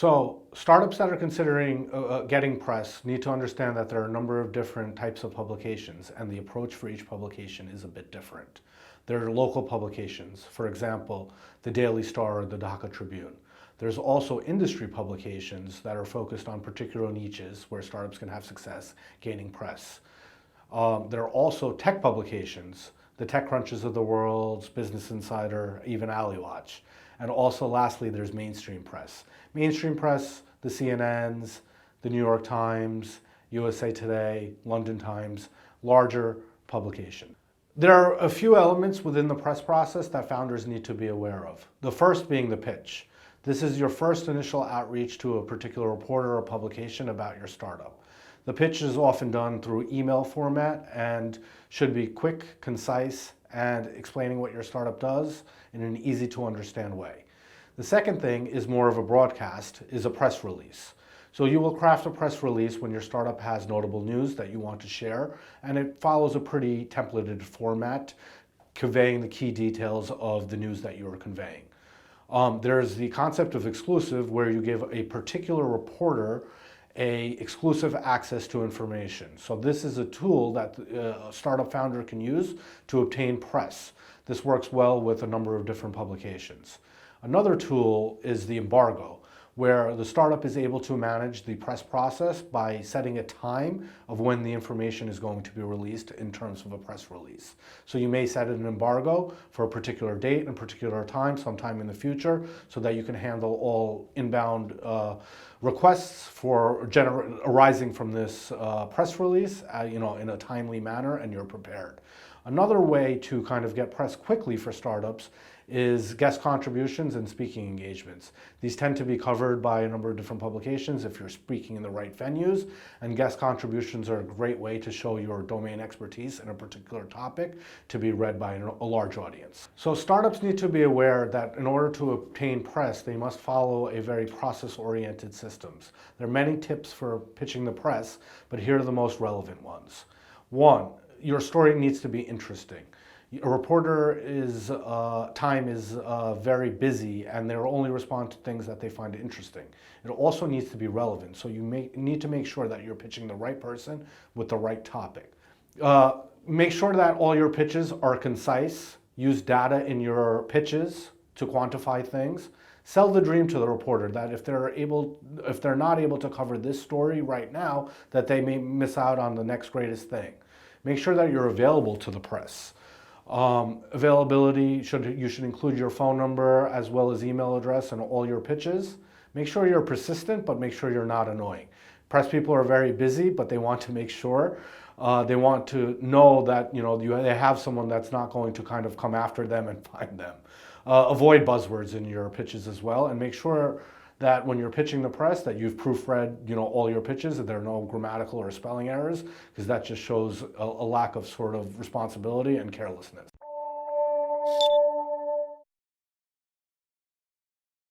So startups that are considering getting press need to understand that there are a number of different types of publications, and the approach for each publication is a bit different. There are local publications, for example, the Daily Star or the Dhaka Tribune. There's also industry publications that are focused on particular niches where startups can have success gaining press. There are also tech publications, the TechCrunches of the world, Business Insider, even AliWatch. And also, lastly, there's mainstream press. Mainstream press, the CNNs, the New York Times, USA Today, London Times, larger publication. There are a few elements within the press process that founders need to be aware of. The first being the pitch. This is your first initial outreach to a particular reporter or publication about your startup. The pitch is often done through email format and should be quick, concise, and explaining what your startup does in an easy to understand way. The second thing is more of a broadcast, is a press release. So you will craft a press release when your startup has notable news that you want to share, and it follows a pretty templated format, conveying the key details of the news that you are conveying. There's the concept of exclusive, where you give a particular reporter exclusive access to information. So this is a tool that a startup founder can use to obtain press. This works well with a number of different publications. Another tool is the embargo, where the startup is able to manage the press process by setting a time of when the information is going to be released in terms of a press release. So you may set an embargo for a particular date and particular time, sometime in the future, so that you can handle all inbound requests arising from this press release, in a timely manner, and you're prepared. Another way to kind of get press quickly for startups is guest contributions and speaking engagements. These tend to be covered by a number of different publications if you're speaking in the right venues, and guest contributions are a great way to show your domain expertise in a particular topic to be read by a large audience. So startups need to be aware that in order to obtain press, they must follow a very process-oriented systems. There are many tips for pitching the press, but here are the most relevant ones. One, your story needs to be interesting. A reporter's time is very busy, and they'll only respond to things that they find interesting. It also needs to be relevant, so you need to make sure that you're pitching the right person with the right topic. Make sure that all your pitches are concise. Use data in your pitches to quantify things. Sell the dream to the reporter that if they're not able to cover this story right now, that they may miss out on the next greatest thing. Make sure that you're available to the press. Availability, you should include your phone number as well as email address in all your pitches. Make sure you're persistent, but make sure you're not annoying. Press people are very busy, but they want to make sure, they want to know that they have someone that's not going to kind of come after them and find them. Avoid buzzwords in your pitches as well, and make sure that when you're pitching the press that you've proofread all your pitches, that there are no grammatical or spelling errors, because that just shows a lack of sort of responsibility and carelessness.